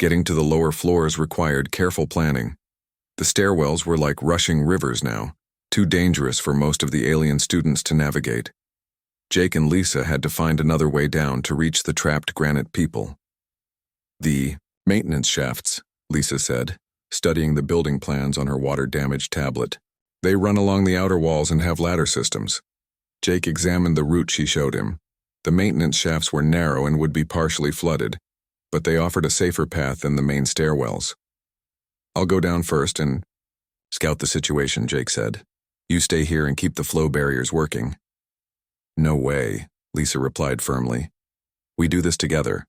Getting to the lower floors required careful planning. The stairwells were like rushing rivers now, too dangerous for most of the alien students to navigate. Jake and Lisa had to find another way down to reach the trapped granite people. The maintenance shafts, Lisa said, studying the building plans on her water-damaged tablet. They run along the outer walls and have ladder systems. Jake examined the route she showed him. The maintenance shafts were narrow and would be partially flooded, but they offered a safer path than the main stairwells. I'll go down first and scout the situation, Jake said. You stay here and keep the flow barriers working. No way, Lisa replied firmly. We do this together.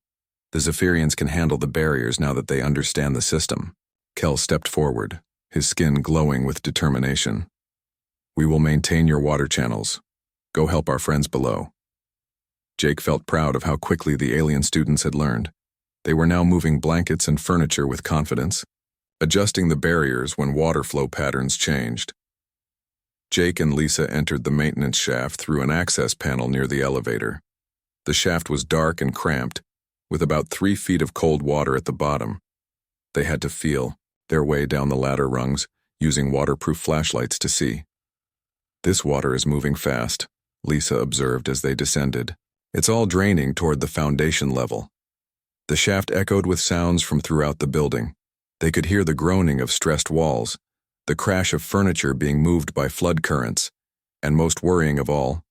The Zephyrians can handle the barriers now that they understand the system. Kel stepped forward, his skin glowing with determination. We will maintain your water channels. Go help our friends below. Jake felt proud of how quickly the alien students had learned. They were now moving blankets and furniture with confidence, adjusting the barriers when water flow patterns changed. Jake and Lisa entered the maintenance shaft through an access panel near the elevator. The shaft was dark and cramped, with about 3 feet of cold water at the bottom. They had to feel their way down the ladder rungs, using waterproof flashlights to see. This water is moving fast, Lisa observed as they descended. It's all draining toward the foundation level. The shaft echoed with sounds from throughout the building. They could hear the groaning of stressed walls, the crash of furniture being moved by flood currents, and most worrying of all,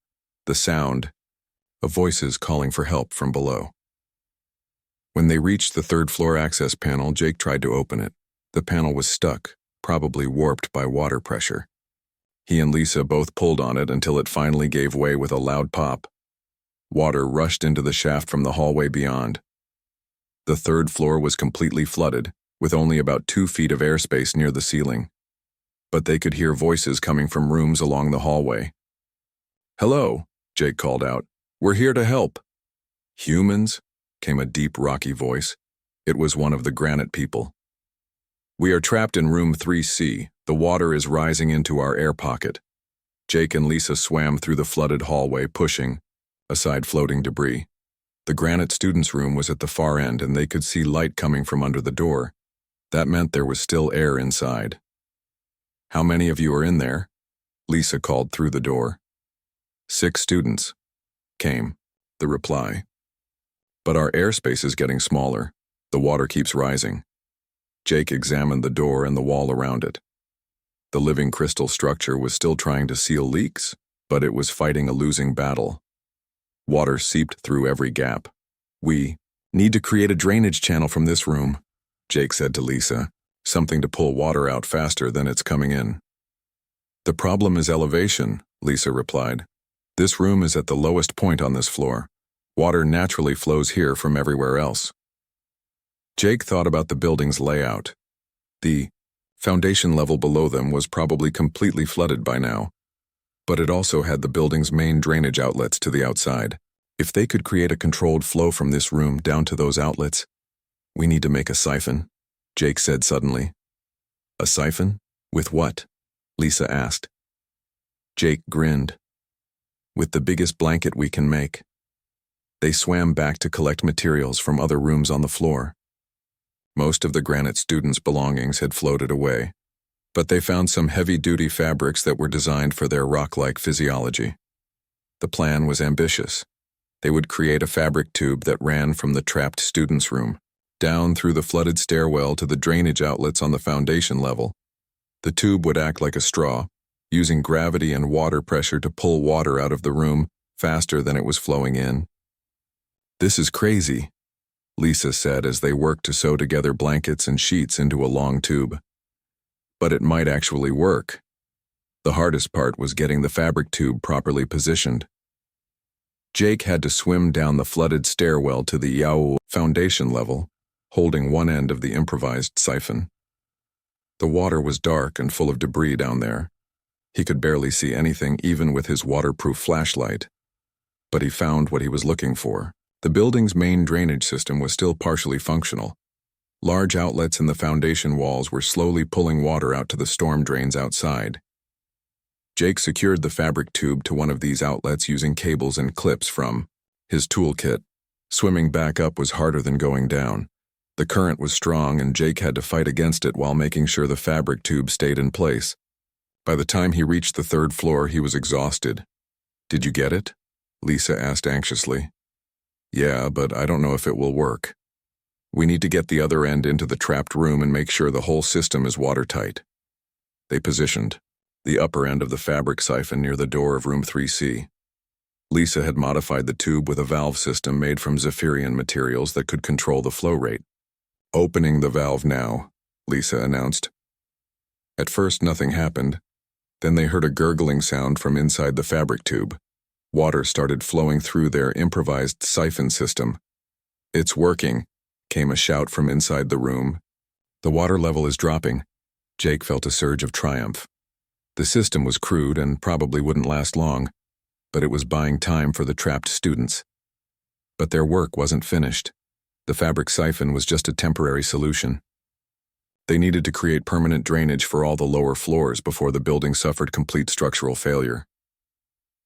the sound of voices calling for help from below. When they reached the third-floor access panel, Jake tried to open it. The panel was stuck, probably warped by water pressure. He and Lisa both pulled on it until it finally gave way with a loud pop. Water rushed into the shaft from the hallway beyond. The third floor was completely flooded, with only about 2 feet of airspace near the ceiling. But they could hear voices coming from rooms along the hallway. "Hello," Jake called out. "We're here to help." "Humans?" came a deep, rocky voice. It was one of the granite people. "We are trapped in room 3C. The water is rising into our air pocket." Jake and Lisa swam through the flooded hallway, pushing aside floating debris. The granite students' room was at the far end, and they could see light coming from under the door. That meant there was still air inside. "How many of you are in there?" Lisa called through the door. 6 students, came the reply. "But our airspace is getting smaller. The water keeps rising." Jake examined the door and the wall around it. The living crystal structure was still trying to seal leaks, but it was fighting a losing battle. Water seeped through every gap. "We need to create a drainage channel from this room," Jake said to Lisa, "something to pull water out faster than it's coming in." "The problem is elevation," Lisa replied. "This room is at the lowest point on this floor. Water naturally flows here from everywhere else." Jake thought about the building's layout. The foundation level below them was probably completely flooded by now, but it also had the building's main drainage outlets to the outside. If they could create a controlled flow from this room down to those outlets, "We need to make a siphon," Jake said suddenly. "A siphon? With what?" Lisa asked. Jake grinned. "With the biggest blanket we can make." They swam back to collect materials from other rooms on the floor. Most of the granite students' belongings had floated away, but they found some heavy-duty fabrics that were designed for their rock-like physiology. The plan was ambitious. They would create a fabric tube that ran from the trapped students' room, down through the flooded stairwell to the drainage outlets on the foundation level. The tube would act like a straw, using gravity and water pressure to pull water out of the room faster than it was flowing in. "This is crazy," Lisa said as they worked to sew together blankets and sheets into a long tube. "But it might actually work." The hardest part was getting the fabric tube properly positioned. Jake had to swim down the flooded stairwell to the Yao foundation level, holding one end of the improvised siphon. The water was dark and full of debris down there. He could barely see anything even with his waterproof flashlight. But he found what he was looking for. The building's main drainage system was still partially functional. Large outlets in the foundation walls were slowly pulling water out to the storm drains outside. Jake secured the fabric tube to one of these outlets using cables and clips from his toolkit. Swimming back up was harder than going down. The current was strong and Jake had to fight against it while making sure the fabric tube stayed in place. By the time he reached the third floor, he was exhausted. "Did you get it?" Lisa asked anxiously. "Yeah, but I don't know if it will work. We need to get the other end into the trapped room and make sure the whole system is watertight." They positioned the upper end of the fabric siphon near the door of room 3C. Lisa had modified the tube with a valve system made from Zephyrian materials that could control the flow rate. "Opening the valve now," Lisa announced. At first, nothing happened. Then they heard a gurgling sound from inside the fabric tube. Water started flowing through their improvised siphon system. "It's working," came a shout from inside the room. "The water level is dropping." Jake felt a surge of triumph. The system was crude and probably wouldn't last long, but it was buying time for the trapped students. But their work wasn't finished. The fabric siphon was just a temporary solution. They needed to create permanent drainage for all the lower floors before the building suffered complete structural failure.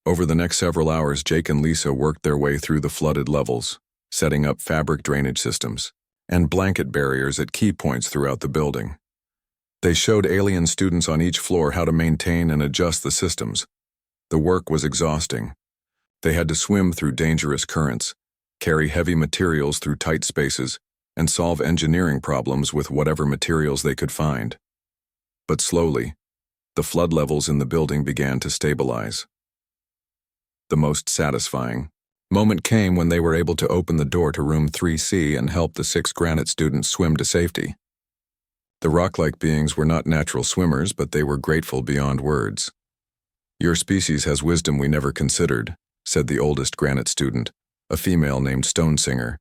Over the next several hours, Jake and Lisa worked their way through the flooded levels, setting up fabric drainage systems and blanket barriers at key points throughout the building. They showed alien students on each floor how to maintain and adjust the systems. The work was exhausting. They had to swim through dangerous currents, carry heavy materials through tight spaces, and solve engineering problems with whatever materials they could find. But slowly, the flood levels in the building began to stabilize. The most satisfying moment came when they were able to open the door to room 3C and help the 6 granite students swim to safety. The rock-like beings were not natural swimmers, but they were grateful beyond words. "Your species has wisdom we never considered," said the oldest granite student, a female named Stonesinger.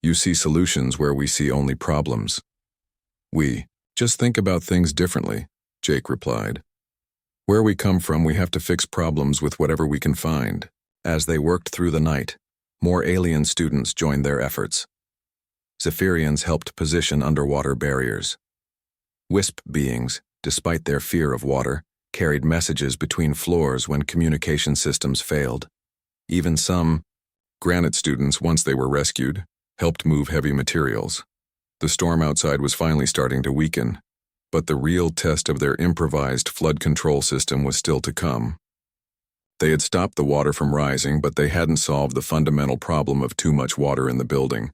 "You see solutions where we see only problems." "We just think about things differently," Jake replied. "Where we come from, we have to fix problems with whatever we can find." As they worked through the night, more alien students joined their efforts. Zephyrians helped position underwater barriers. Wisp beings, despite their fear of water, carried messages between floors when communication systems failed. Even some granite students, once they were rescued, helped move heavy materials. The storm outside was finally starting to weaken, but the real test of their improvised flood control system was still to come. They had stopped the water from rising, but they hadn't solved the fundamental problem of too much water in the building.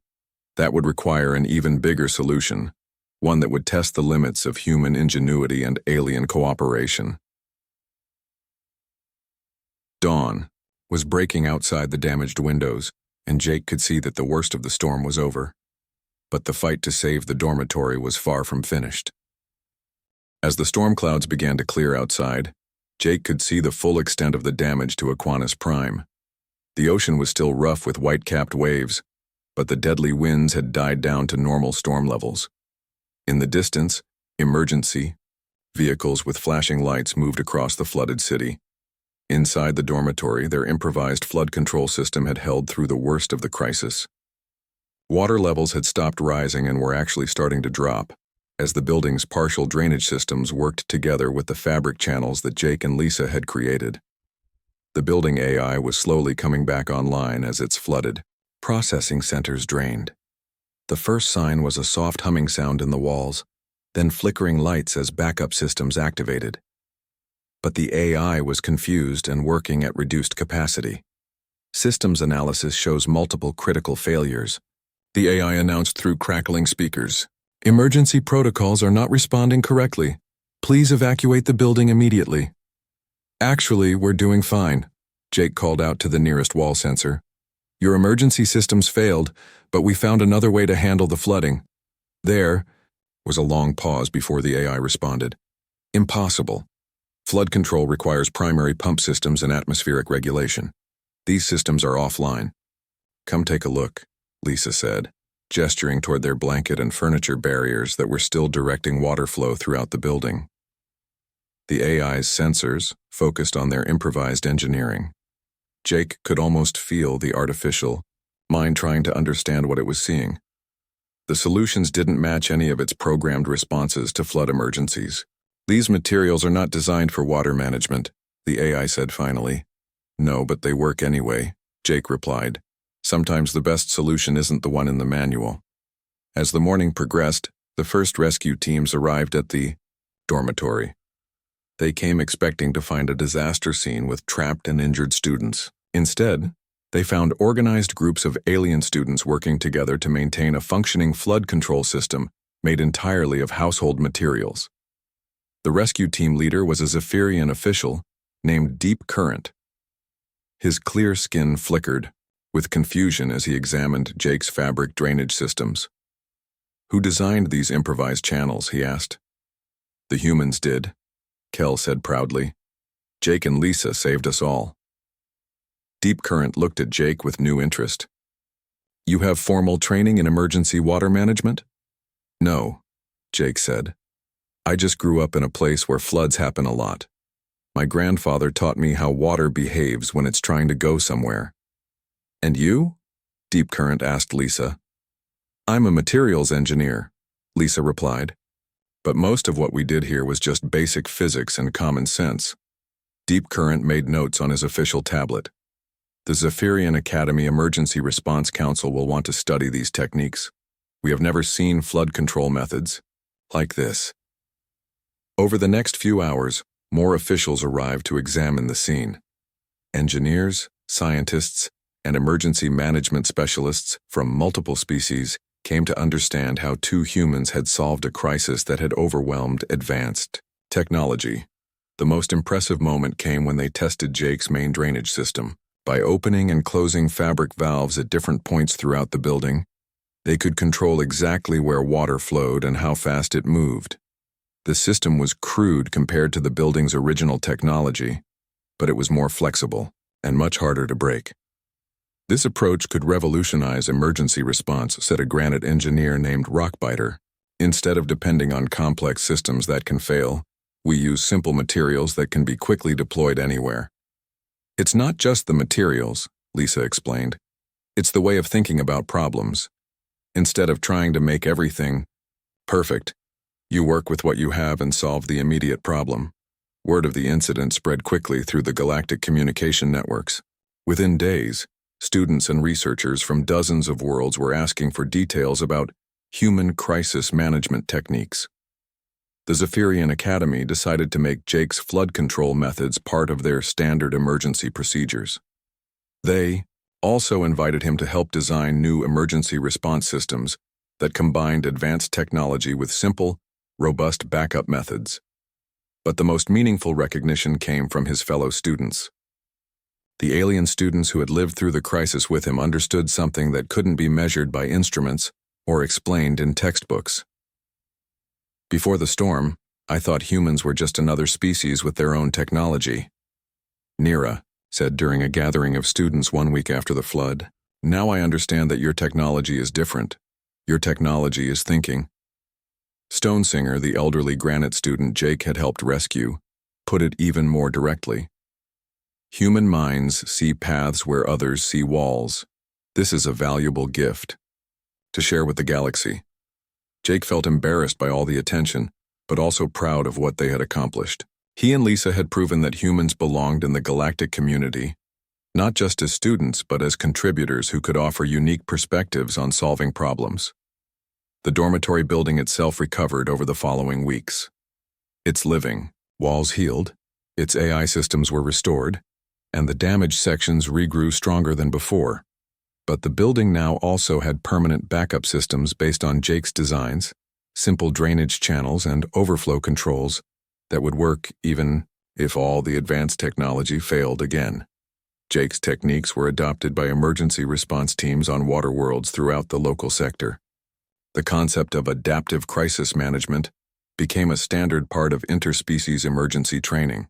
That would require an even bigger solution, one that would test the limits of human ingenuity and alien cooperation. Dawn was breaking outside the damaged windows, and Jake could see that the worst of the storm was over. But the fight to save the dormitory was far from finished. As the storm clouds began to clear outside, Jake could see the full extent of the damage to Aquinas Prime. The ocean was still rough with white-capped waves, but the deadly winds had died down to normal storm levels. In the distance, emergency vehicles with flashing lights moved across the flooded city. Inside the dormitory, their improvised flood control system had held through the worst of the crisis. Water levels had stopped rising and were actually starting to drop, as the building's partial drainage systems worked together with the fabric channels that Jake and Lisa had created. The building AI was slowly coming back online as its flooded processing centers drained. The first sign was a soft humming sound in the walls, then flickering lights as backup systems activated. But the AI was confused and working at reduced capacity. Systems analysis shows multiple critical failures. The AI announced through crackling speakers, "Emergency protocols are not responding correctly. Please evacuate the building immediately." "Actually, we're doing fine," Jake called out to the nearest wall sensor. "Your emergency systems failed, but we found another way to handle the flooding." There was a long pause before the AI responded. "Impossible. Flood control requires primary pump systems and atmospheric regulation. These systems are offline." "Come take a look," Lisa said, gesturing toward their blanket and furniture barriers that were still directing water flow throughout the building. The AI's sensors focused on their improvised engineering. Jake could almost feel the artificial mind trying to understand what it was seeing. The solutions didn't match any of its programmed responses to flood emergencies. "These materials are not designed for water management," the AI said finally. "No, but they work anyway," Jake replied. "Sometimes the best solution isn't the one in the manual." As the morning progressed, the first rescue teams arrived at the dormitory. They came expecting to find a disaster scene with trapped and injured students. Instead, they found organized groups of alien students working together to maintain a functioning flood control system made entirely of household materials. The rescue team leader was a Zephyrian official named Deep Current. His clear skin flickered with confusion as he examined Jake's fabric drainage systems. "Who designed these improvised channels?" he asked. "The humans did," Kel said proudly. "Jake and Lisa saved us all." Deep Current looked at Jake with new interest. "You have formal training in emergency water management?" "No," Jake said. "I just grew up in a place where floods happen a lot. My grandfather taught me how water behaves when it's trying to go somewhere." "And you?" Deep Current asked Lisa. "I'm a materials engineer," Lisa replied. "But most of what we did here was just basic physics and common sense." Deep Current made notes on his official tablet. "The Zephyrian Academy Emergency Response Council will want to study these techniques. We have never seen flood control methods like this." Over the next few hours, more officials arrived to examine the scene. Engineers, scientists, and emergency management specialists from multiple species came to understand how two humans had solved a crisis that had overwhelmed advanced technology. The most impressive moment came when they tested Jake's main drainage system. By opening and closing fabric valves at different points throughout the building, they could control exactly where water flowed and how fast it moved. The system was crude compared to the building's original technology, but it was more flexible and much harder to break. "This approach could revolutionize emergency response," said a granite engineer named Rockbiter. "Instead of depending on complex systems that can fail, we use simple materials that can be quickly deployed anywhere." "It's not just the materials," Lisa explained. "It's the way of thinking about problems. Instead of trying to make everything perfect, you work with what you have and solve the immediate problem." Word of the incident spread quickly through the galactic communication networks. Within days, students and researchers from dozens of worlds were asking for details about human crisis management techniques. The Zephyrian Academy decided to make Jake's flood control methods part of their standard emergency procedures. They also invited him to help design new emergency response systems that combined advanced technology with simple, robust backup methods. But the most meaningful recognition came from his fellow students. The alien students who had lived through the crisis with him understood something that couldn't be measured by instruments or explained in textbooks. "Before the storm, I thought humans were just another species with their own technology," Nira said during a gathering of students 1 week after the flood. "Now I understand that your technology is different. Your technology is thinking." Stonesinger, the elderly granite student Jake had helped rescue, put it even more directly. "Human minds see paths where others see walls. This is a valuable gift to share with the galaxy." Jake felt embarrassed by all the attention, but also proud of what they had accomplished. He and Lisa had proven that humans belonged in the galactic community, not just as students but as contributors who could offer unique perspectives on solving problems. The dormitory building itself recovered over the following weeks. Its living walls healed, its AI systems were restored, and the damaged sections regrew stronger than before. But the building now also had permanent backup systems based on Jake's designs, simple drainage channels and overflow controls that would work even if all the advanced technology failed again. Jake's techniques were adopted by emergency response teams on water worlds throughout the local sector. The concept of adaptive crisis management became a standard part of interspecies emergency training.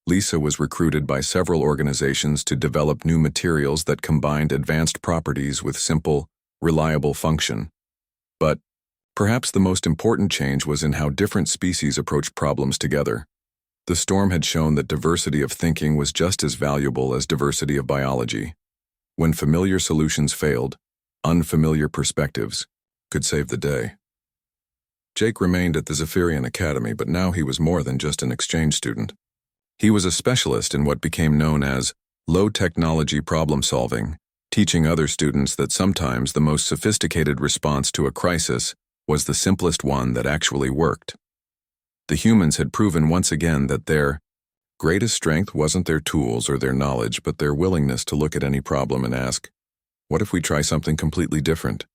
Lisa was recruited by several organizations to develop new materials that combined advanced properties with simple, reliable function. But perhaps the most important change was in how different species approached problems together. The storm had shown that diversity of thinking was just as valuable as diversity of biology. When familiar solutions failed, unfamiliar perspectives could save the day. Jake remained at the Zephyrian Academy, but now he was more than just an exchange student. He was a specialist in what became known as low-technology problem-solving, teaching other students that sometimes the most sophisticated response to a crisis was the simplest one that actually worked. The humans had proven once again that their greatest strength wasn't their tools or their knowledge, but their willingness to look at any problem and ask, what if we try something completely different?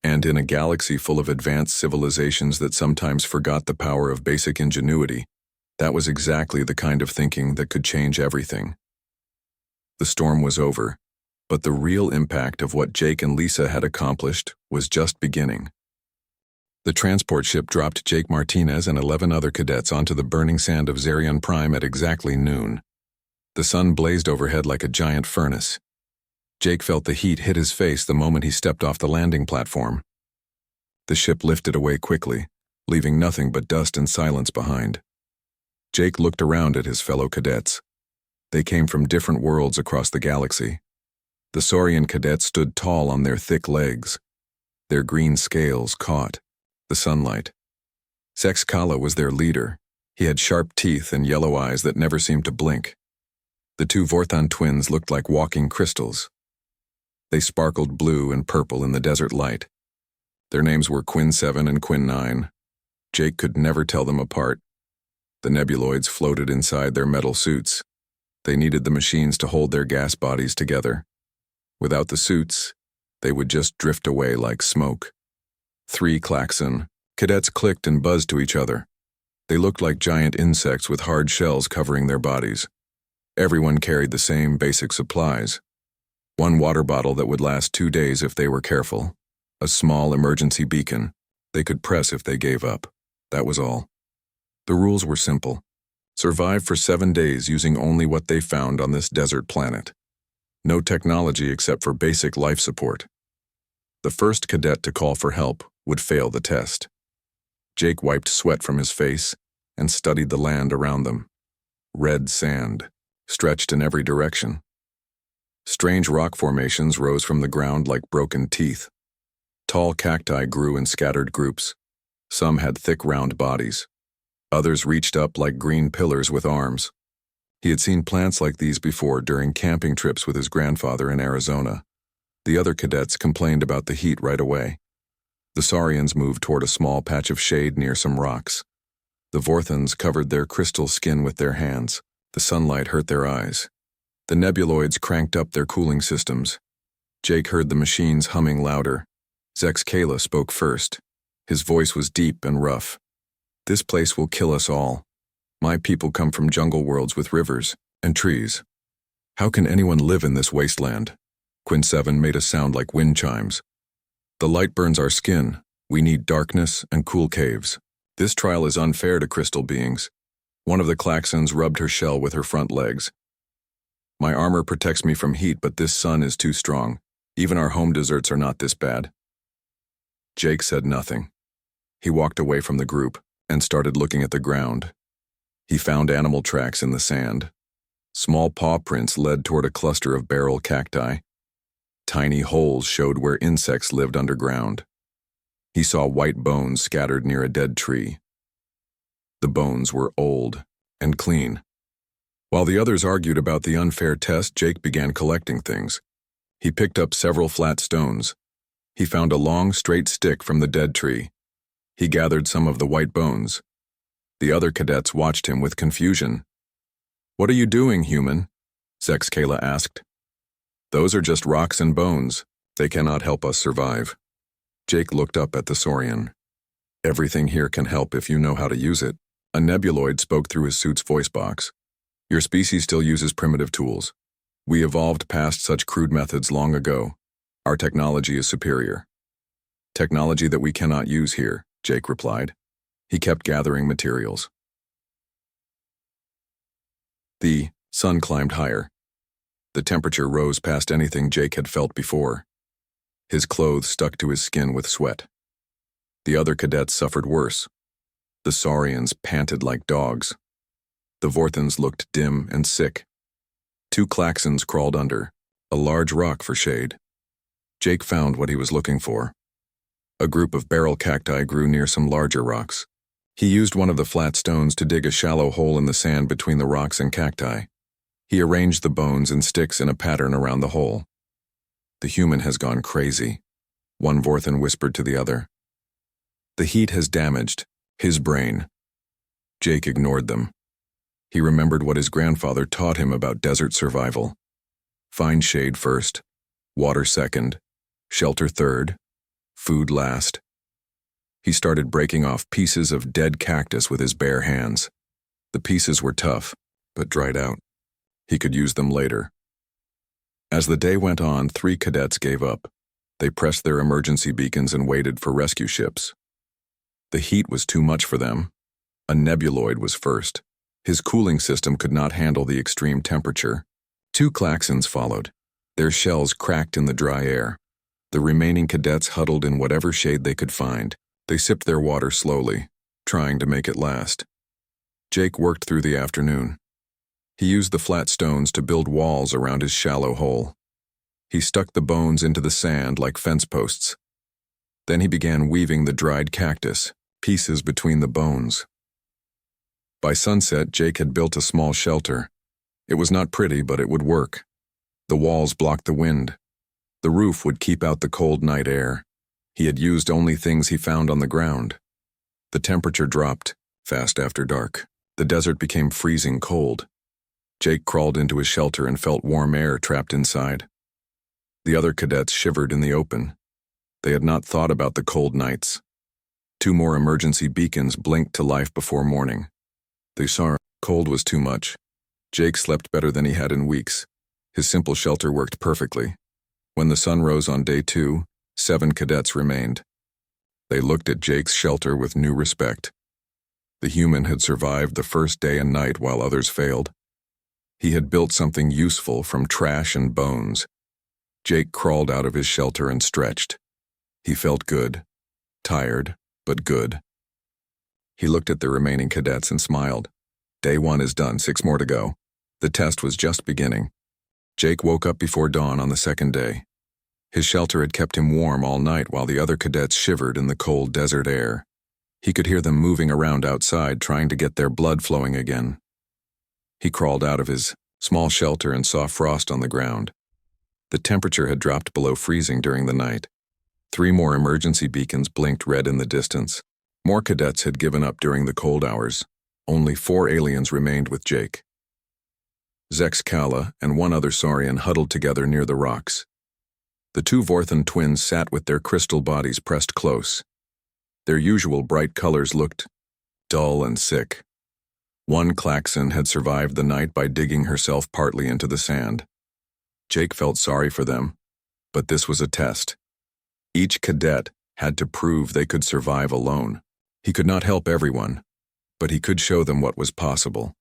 And in a galaxy full of advanced civilizations that sometimes forgot the power of basic ingenuity, that was exactly the kind of thinking that could change everything. The storm was over, but the real impact of what Jake and Lisa had accomplished was just beginning. The transport ship dropped Jake Martinez and 11 other cadets onto the burning sand of Zarion Prime at exactly noon. The sun blazed overhead like a giant furnace. Jake felt the heat hit his face the moment he stepped off the landing platform. The ship lifted away quickly, leaving nothing but dust and silence behind. Jake looked around at his fellow cadets. They came from different worlds across the galaxy. The Saurian cadets stood tall on their thick legs. Their green scales caught the sunlight. Zex Kala was their leader. He had sharp teeth and yellow eyes that never seemed to blink. The two Vorthon twins looked like walking crystals. They sparkled blue and purple in the desert light. Their names were Quinn 7 and Quinn 9. Jake could never tell them apart. The nebuloids floated inside their metal suits. They needed the machines to hold their gas bodies together. Without the suits, they would just drift away like smoke. 3 klaxon. Cadets clicked and buzzed to each other. They looked like giant insects with hard shells covering their bodies. Everyone carried the same basic supplies. 1 water bottle that would last 2 days if they were careful. A small emergency beacon. They could press if they gave up. That was all. The rules were simple. Survive for 7 days using only what they found on this desert planet. No technology except for basic life support. The first cadet to call for help would fail the test. Jake wiped sweat from his face and studied the land around them. Red sand, stretched in every direction. Strange rock formations rose from the ground like broken teeth. Tall cacti grew in scattered groups. Some had thick round bodies. Others reached up like green pillars with arms. He had seen plants like these before during camping trips with his grandfather in Arizona. The other cadets complained about the heat right away. The Saurians moved toward a small patch of shade near some rocks. The Vorthons covered their crystal skin with their hands. The sunlight hurt their eyes. The nebuloids cranked up their cooling systems. Jake heard the machines humming louder. Zex Kala spoke first. His voice was deep and rough. This place will kill us all. My people come from jungle worlds with rivers and trees. How can anyone live in this wasteland? Quinn 7 made a sound like wind chimes. The light burns our skin. We need darkness and cool caves. This trial is unfair to crystal beings. One of the klaxons rubbed her shell with her front legs. My armor protects me from heat, but this sun is too strong. Even our home deserts are not this bad. Jake said nothing. He walked away from the group and started looking at the ground. He found animal tracks in the sand. Small paw prints led toward a cluster of barrel cacti. Tiny holes showed where insects lived underground. He saw white bones scattered near a dead tree. The bones were old and clean. While the others argued about the unfair test, Jake began collecting things. He picked up several flat stones. He found a long, straight stick from the dead tree. He gathered some of the white bones. The other cadets watched him with confusion. "What are you doing, human?" Zex Kala asked. "Those are just rocks and bones. They cannot help us survive." Jake looked up at the Saurian. "Everything here can help if you know how to use it." A nebuloid spoke through his suit's voice box. "Your species still uses primitive tools. We evolved past such crude methods long ago. Our technology is superior." "Technology that we cannot use here," Jake replied. He kept gathering materials. The sun climbed higher. The temperature rose past anything Jake had felt before. His clothes stuck to his skin with sweat. The other cadets suffered worse. The Saurians panted like dogs. The Vorthons looked dim and sick. 2 klaxons crawled under, a large rock for shade. Jake found what he was looking for. A group of barrel cacti grew near some larger rocks. He used one of the flat stones to dig a shallow hole in the sand between the rocks and cacti. He arranged the bones and sticks in a pattern around the hole. The human has gone crazy, one Vorthan whispered to the other. The heat has damaged his brain. Jake ignored them. He remembered what his grandfather taught him about desert survival. Find shade first, water second, shelter third, food last. He started breaking off pieces of dead cactus with his bare hands. The pieces were tough, but dried out. He could use them later. As the day went on, 3 cadets gave up. They pressed their emergency beacons and waited for rescue ships. The heat was too much for them. A nebuloid was first. His cooling system could not handle the extreme temperature. 2 klaxons followed. Their shells cracked in the dry air. The remaining cadets huddled in whatever shade they could find. They sipped their water slowly, trying to make it last. Jake worked through the afternoon. He used the flat stones to build walls around his shallow hole. He stuck the bones into the sand like fence posts. Then he began weaving the dried cactus, pieces between the bones. By sunset, Jake had built a small shelter. It was not pretty, but it would work. The walls blocked the wind. The roof would keep out the cold night air. He had used only things he found on the ground. The temperature dropped fast after dark. The desert became freezing cold. Jake crawled into his shelter and felt warm air trapped inside. The other cadets shivered in the open. They had not thought about the cold nights. 2 more emergency beacons blinked to life before morning. They saw cold was too much. Jake slept better than he had in weeks. His simple shelter worked perfectly. When the sun rose on day 2, 7 cadets remained. They looked at Jake's shelter with new respect. The human had survived the first day and night while others failed. He had built something useful from trash and bones. Jake crawled out of his shelter and stretched. He felt good. Tired, but good. He looked at the remaining cadets and smiled. Day 1 is done, 6 more to go. The test was just beginning. Jake woke up before dawn on the second day. His shelter had kept him warm all night while the other cadets shivered in the cold desert air. He could hear them moving around outside, trying to get their blood flowing again. He crawled out of his small shelter and saw frost on the ground. The temperature had dropped below freezing during the night. 3 more emergency beacons blinked red in the distance. More cadets had given up during the cold hours. Only 4 aliens remained with Jake. Zex Kala and 1 other Saurian huddled together near the rocks. The 2 Vorthan twins sat with their crystal bodies pressed close. Their usual bright colors looked dull and sick. 1 klaxon had survived the night by digging herself partly into the sand. Jake felt sorry for them, but this was a test. Each cadet had to prove they could survive alone. He could not help everyone, but he could show them what was possible.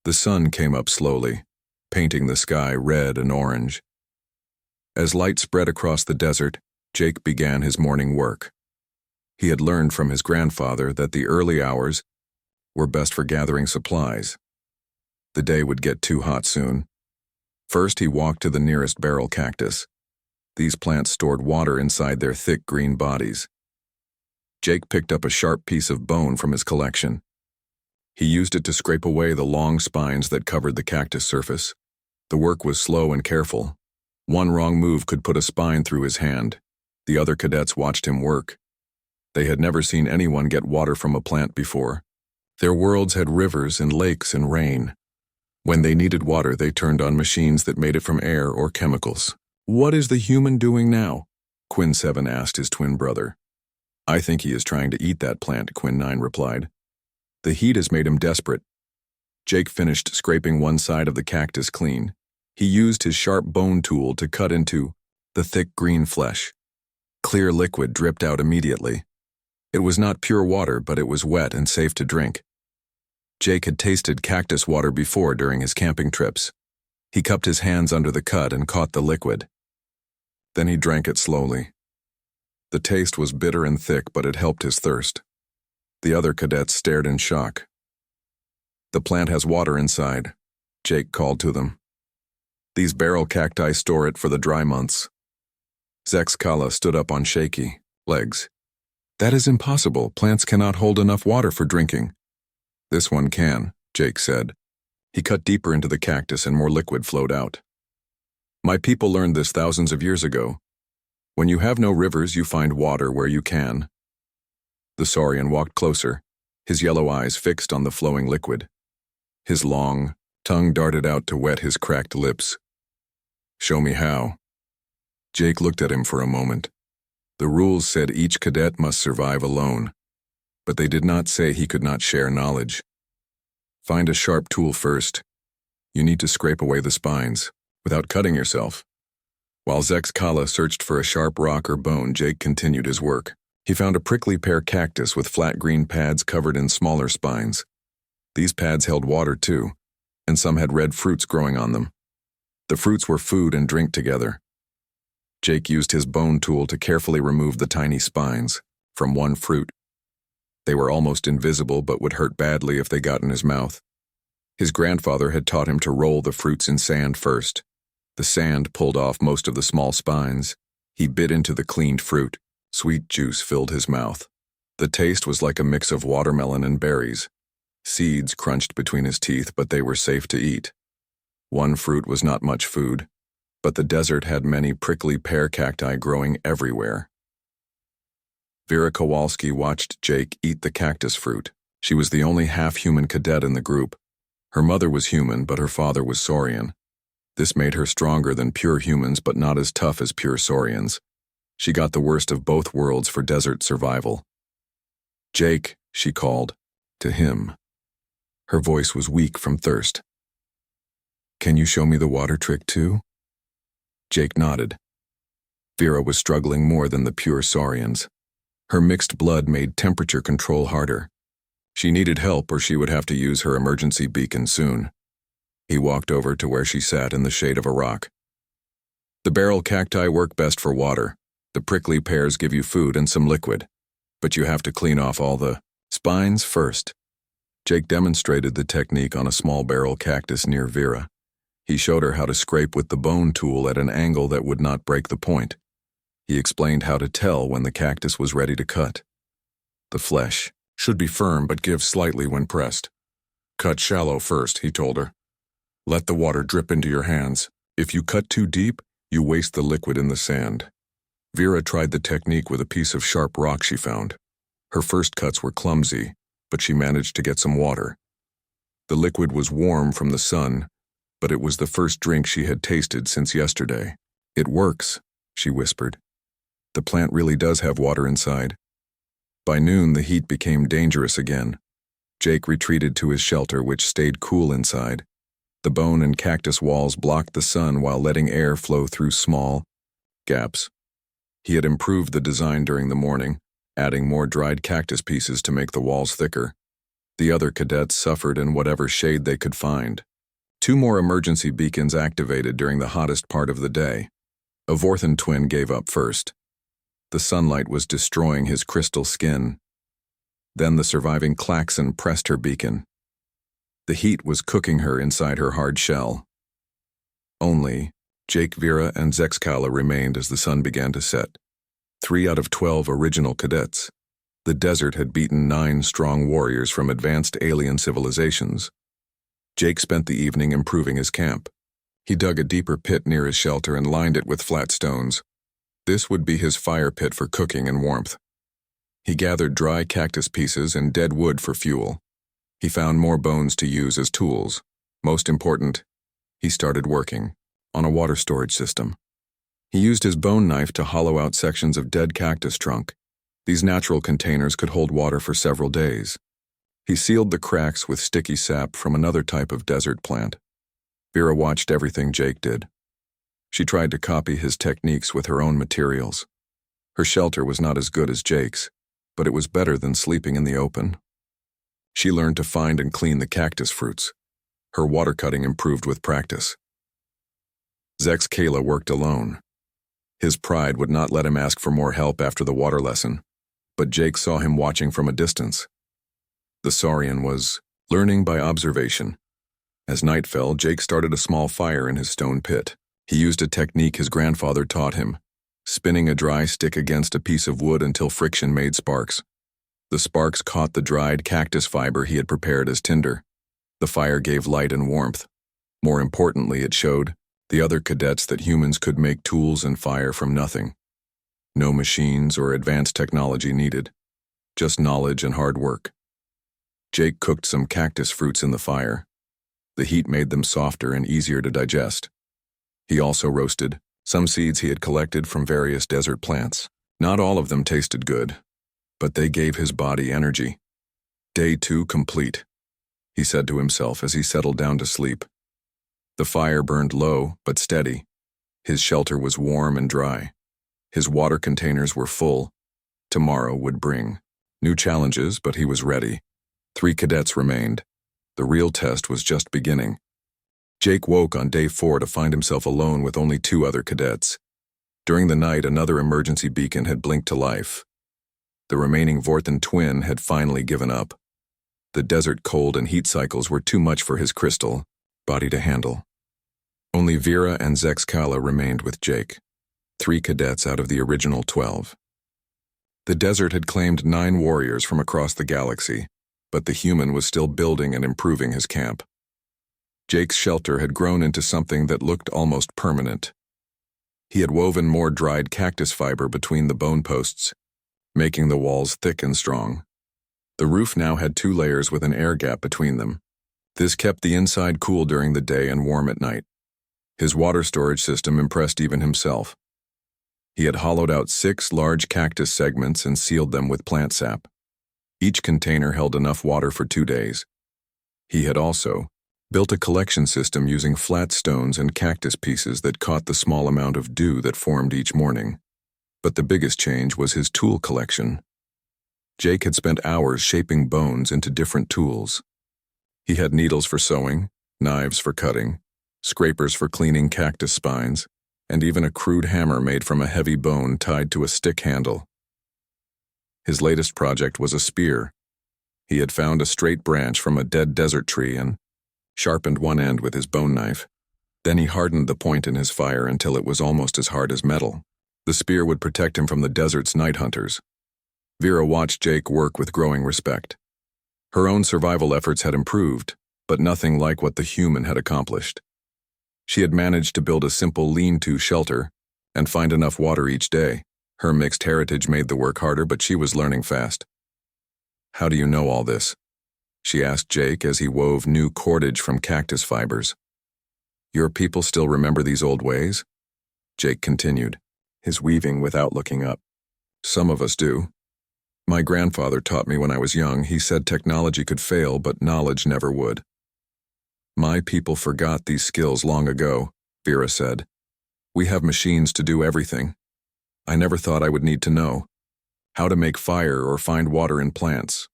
The sun came up slowly, painting the sky red and orange. As light spread across the desert, Jake began his morning work. He had learned from his grandfather that the early hours were best for gathering supplies. The day would get too hot soon. First, he walked to the nearest barrel cactus. These plants stored water inside their thick green bodies. Jake picked up a sharp piece of bone from his collection. He used it to scrape away the long spines that covered the cactus surface. The work was slow and careful. 1 wrong move could put a spine through his hand. The other cadets watched him work. They had never seen anyone get water from a plant before. Their worlds had rivers and lakes and rain. When they needed water, they turned on machines that made it from air or chemicals. "What is the human doing now?" Quinn 7 asked his twin brother. "I think he is trying to eat that plant," Quinn 9 replied. "The heat has made him desperate." Jake finished scraping one side of the cactus clean. He used his sharp bone tool to cut into the thick green flesh. Clear liquid dripped out immediately. It was not pure water, but it was wet and safe to drink. Jake had tasted cactus water before during his camping trips. He cupped his hands under the cut and caught the liquid. Then he drank it slowly. The taste was bitter and thick, but it helped his thirst. The other cadets stared in shock. "The plant has water inside," Jake called to them. "These barrel cacti store it for the dry months." Zex Kala stood up on shaky legs. "That is impossible. Plants cannot hold enough water for drinking." "This one can," Jake said. He cut deeper into the cactus and more liquid flowed out. My people learned this thousands of years ago. When you have no rivers, you find water where you can. The Saurian walked closer, his yellow eyes fixed on the flowing liquid. His long tongue darted out to wet his cracked lips. Show me how. Jake looked at him for a moment. The rules said each cadet must survive alone, but they did not say he could not share knowledge. Find a sharp tool first. You need to scrape away the spines, without cutting yourself. While Zexkala searched for a sharp rock or bone, Jake continued his work. He found a prickly pear cactus with flat green pads covered in smaller spines. These pads held water too, and some had red fruits growing on them. The fruits were food and drink together. Jake used his bone tool to carefully remove the tiny spines from one fruit. They were almost invisible but would hurt badly if they got in his mouth. His grandfather had taught him to roll the fruits in sand first. The sand pulled off most of the small spines. He bit into the cleaned fruit. Sweet juice filled his mouth. The taste was like a mix of watermelon and berries. Seeds crunched between his teeth, but they were safe to eat. One fruit was not much food, but the desert had many prickly pear cacti growing everywhere. Vera Kowalski watched Jake eat the cactus fruit. She was the only half-human cadet in the group. Her mother was human, but her father was Saurian. This made her stronger than pure humans, but not as tough as pure Saurians. She got the worst of both worlds for desert survival. Jake, she called, to him. Her voice was weak from thirst. Can you show me the water trick too? Jake nodded. Vera was struggling more than the pure Saurians. Her mixed blood made temperature control harder. She needed help or she would have to use her emergency beacon soon. He walked over to where she sat in the shade of a rock. The barrel cacti work best for water. The prickly pears give you food and some liquid, but you have to clean off all the spines first. Jake demonstrated the technique on a small barrel cactus near Vera. He showed her how to scrape with the bone tool at an angle that would not break the point. He explained how to tell when the cactus was ready to cut. The flesh should be firm but give slightly when pressed. Cut shallow first, he told her. Let the water drip into your hands. If you cut too deep, you waste the liquid in the sand. Vera tried the technique with a piece of sharp rock she found. Her first cuts were clumsy, but she managed to get some water. The liquid was warm from the sun, but it was the first drink she had tasted since yesterday. It works, she whispered. The plant really does have water inside. By noon, the heat became dangerous again. Jake retreated to his shelter, which stayed cool inside. The bone and cactus walls blocked the sun while letting air flow through small gaps. He had improved the design during the morning, adding more dried cactus pieces to make the walls thicker. The other cadets suffered in whatever shade they could find. 2 more emergency beacons activated during the hottest part of the day. A Vorthan twin gave up first. The sunlight was destroying his crystal skin. Then the surviving Klaxon pressed her beacon. The heat was cooking her inside her hard shell. Only Jake, Vera, and Zexkala remained as the sun began to set. 3 out of 12 original cadets. The desert had beaten 9 strong warriors from advanced alien civilizations. Jake spent the evening improving his camp. He dug a deeper pit near his shelter and lined it with flat stones. This would be his fire pit for cooking and warmth. He gathered dry cactus pieces and dead wood for fuel. He found more bones to use as tools. Most important, he started working on a water storage system. He used his bone knife to hollow out sections of dead cactus trunk. These natural containers could hold water for several days. He sealed the cracks with sticky sap from another type of desert plant. Vera watched everything Jake did. She tried to copy his techniques with her own materials. Her shelter was not as good as Jake's, but it was better than sleeping in the open. She learned to find and clean the cactus fruits. Her water cutting improved with practice. Zexkala worked alone. His pride would not let him ask for more help after the water lesson, but Jake saw him watching from a distance. The Saurian was learning by observation. As night fell, Jake started a small fire in his stone pit. He used a technique his grandfather taught him, spinning a dry stick against a piece of wood until friction made sparks. The sparks caught the dried cactus fiber he had prepared as tinder. The fire gave light and warmth. More importantly, it showed The other cadets that humans could make tools and fire from nothing. No machines or advanced technology needed, just knowledge and hard work. Jake cooked some cactus fruits in the fire. The heat made them softer and easier to digest. He also roasted some seeds he had collected from various desert plants. Not all of them tasted good, but they gave his body energy. Day 2 complete, he said to himself as he settled down to sleep. The fire burned low but steady. His shelter was warm and dry. His water containers were full. Tomorrow would bring new challenges, but he was ready. 3 cadets remained. The real test was just beginning. Jake woke on day 4 to find himself alone with only 2 other cadets. During the night, another emergency beacon had blinked to life. The remaining Vorthan twin had finally given up. The desert cold and heat cycles were too much for his crystal body to handle. Only Vera and Zexkala remained with Jake, 3 cadets out of the original 12. The desert had claimed 9 warriors from across the galaxy, but the human was still building and improving his camp. Jake's shelter had grown into something that looked almost permanent. He had woven more dried cactus fiber between the bone posts, making the walls thick and strong. The roof now had 2 layers with an air gap between them. This kept the inside cool during the day and warm at night. His water storage system impressed even himself. He had hollowed out 6 large cactus segments and sealed them with plant sap. Each container held enough water for 2 days. He had also built a collection system using flat stones and cactus pieces that caught the small amount of dew that formed each morning. But the biggest change was his tool collection. Jake had spent hours shaping bones into different tools. He had needles for sewing, knives for cutting, scrapers for cleaning cactus spines, and even a crude hammer made from a heavy bone tied to a stick handle. His latest project was a spear. He had found a straight branch from a dead desert tree and sharpened one end with his bone knife. Then he hardened the point in his fire until it was almost as hard as metal. The spear would protect him from the desert's night hunters. Vera watched Jake work with growing respect. Her own survival efforts had improved, but nothing like what the human had accomplished. She had managed to build a simple lean-to shelter and find enough water each day. Her mixed heritage made the work harder, but she was learning fast. "How do you know all this?" she asked Jake as he wove new cordage from cactus fibers. "Your people still remember these old ways?" Jake continued, his weaving without looking up. "Some of us do. My grandfather taught me when I was young. He said technology could fail, but knowledge never would." "My people forgot these skills long ago," Vera said. "We have machines to do everything. I never thought I would need to know how to make fire or find water in plants."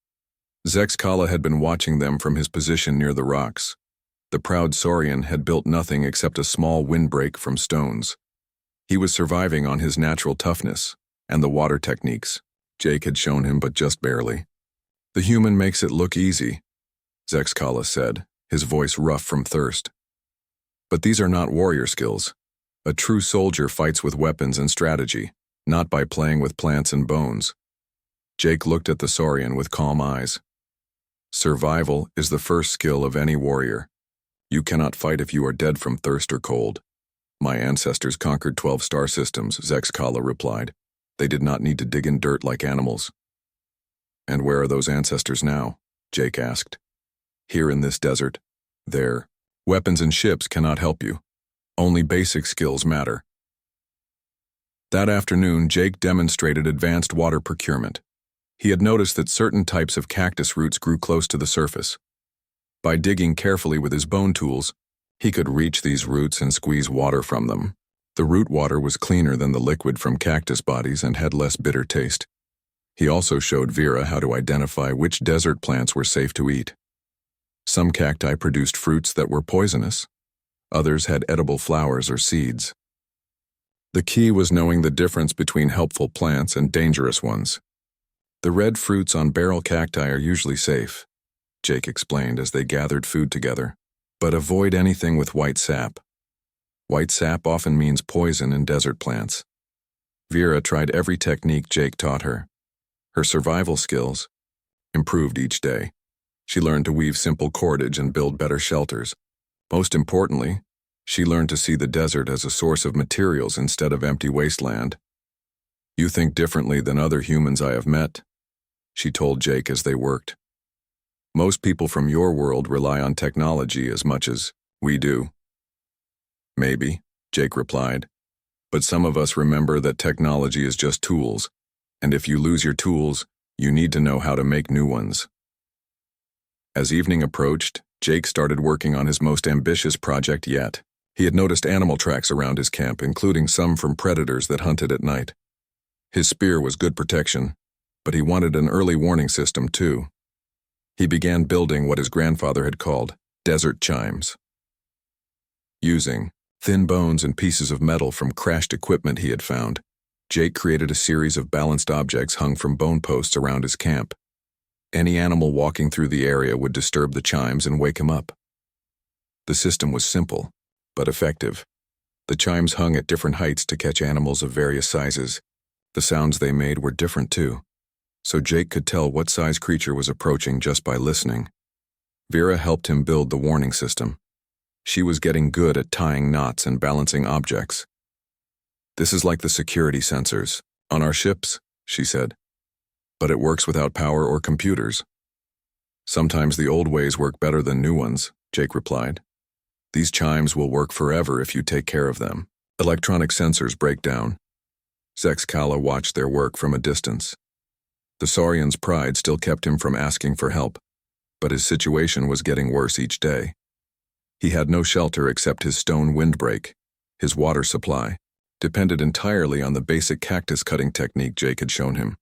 Zexkala had been watching them from his position near the rocks. The proud Saurian had built nothing except a small windbreak from stones. He was surviving on his natural toughness and the water techniques Jake had shown him, but just barely. "The human makes it look easy," Zexkala said, his voice rough from thirst. "But these are not warrior skills. A true soldier fights with weapons and strategy, not by playing with plants and bones." Jake looked at the Saurian with calm eyes. "Survival is the first skill of any warrior. You cannot fight if you are dead from thirst or cold." "My ancestors conquered 12 star systems," Zexkala replied. "They did not need to dig in dirt like animals." "And where are those ancestors now?" Jake asked. "Here in this desert. There. Weapons and ships cannot help you. Only basic skills matter." That afternoon, Jake demonstrated advanced water procurement. He had noticed that certain types of cactus roots grew close to the surface. By digging carefully with his bone tools, he could reach these roots and squeeze water from them. The root water was cleaner than the liquid from cactus bodies and had less bitter taste. He also showed Vera how to identify which desert plants were safe to eat. Some cacti produced fruits that were poisonous. Others had edible flowers or seeds. The key was knowing the difference between helpful plants and dangerous ones. "The red fruits on barrel cacti are usually safe," Jake explained as they gathered food together. "But avoid anything with white sap. White sap often means poison in desert plants." Vera tried every technique Jake taught her. Her survival skills improved each day. She learned to weave simple cordage and build better shelters. Most importantly, She learned to see the desert as a source of materials instead of empty wasteland. "You think differently than other humans I have met," she told Jake as they worked. "Most people from your world rely on technology as much as we do." "Maybe," Jake replied, "but some of us remember that technology is just tools, and if you lose your tools, you need to know how to make new ones." As evening approached, Jake started working on his most ambitious project yet. He had noticed animal tracks around his camp, including some from predators that hunted at night. His spear was good protection, but he wanted an early warning system too. He began building what his grandfather had called desert chimes. Using thin bones and pieces of metal from crashed equipment he had found, Jake created a series of balanced objects hung from bone posts around his camp. Any animal walking through the area would disturb the chimes and wake him up. The system was simple, but effective. The chimes hung at different heights to catch animals of various sizes. The sounds they made were different too, so Jake could tell what size creature was approaching just by listening. Vera helped him build the warning system. She was getting good at tying knots and balancing objects. "This is like the security sensors on our ships," she said. "But it works without power or computers." "Sometimes the old ways work better than new ones," Jake replied. "These chimes will work forever if you take care of them. Electronic sensors break down." Zexkala watched their work from a distance. The Saurian's pride still kept him from asking for help, but his situation was getting worse each day. He had no shelter except his stone windbreak. His water supply depended entirely on the basic cactus cutting technique Jake had shown him.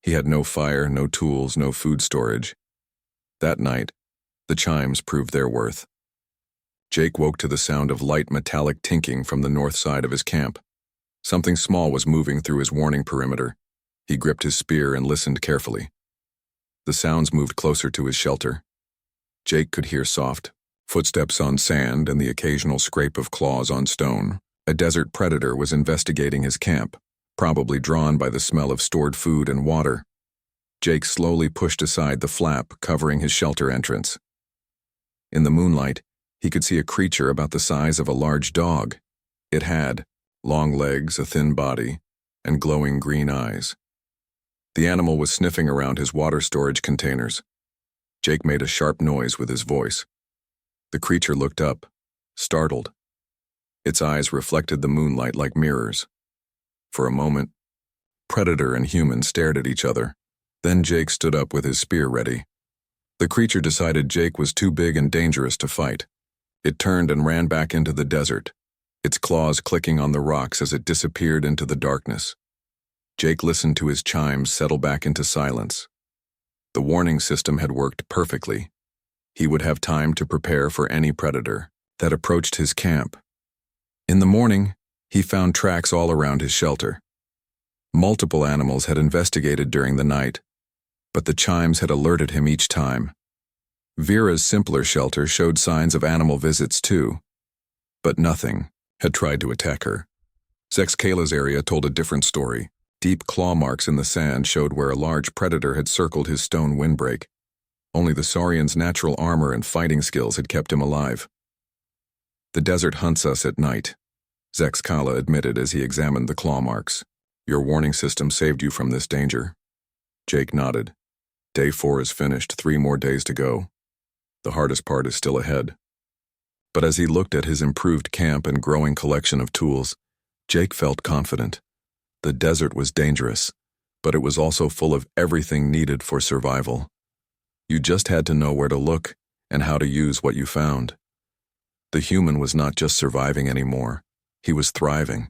He had no fire, no tools, no food storage. That night, the chimes proved their worth. Jake woke to the sound of light metallic tinking from the north side of his camp. Something small was moving through his warning perimeter. He gripped his spear and listened carefully. The sounds moved closer to his shelter. Jake could hear soft footsteps on sand and the occasional scrape of claws on stone. A desert predator was investigating his camp, probably drawn by the smell of stored food and water. Jake slowly pushed aside the flap covering his shelter entrance. In the moonlight, he could see a creature about the size of a large dog. It had long legs, a thin body, and glowing green eyes. The animal was sniffing around his water storage containers. Jake made a sharp noise with his voice. The creature looked up, startled. Its eyes reflected the moonlight like mirrors. For a moment, predator and human stared at each other. Then Jake stood up with his spear ready. The creature decided Jake was too big and dangerous to fight. It turned and ran back into the desert, its claws clicking on the rocks as it disappeared into the darkness. Jake listened to his chimes settle back into silence. The warning system had worked perfectly. He would have time to prepare for any predator that approached his camp. In the morning, he found tracks all around his shelter. Multiple animals had investigated during the night, but the chimes had alerted him each time. Vera's simpler shelter showed signs of animal visits too, but nothing had tried to attack her. Zexkala's area told a different story. Deep claw marks in the sand showed where a large predator had circled his stone windbreak. Only the Saurian's natural armor and fighting skills had kept him alive. "The desert hunts us at night," Zexkala admitted as he examined the claw marks. "Your warning system saved you from this danger." Jake nodded. "Day 4 is finished, 3 more days to go. The hardest part is still ahead." But as he looked at his improved camp and growing collection of tools, Jake felt confident. The desert was dangerous, but it was also full of everything needed for survival. You just had to know where to look and how to use what you found. The human was not just surviving anymore, he was thriving.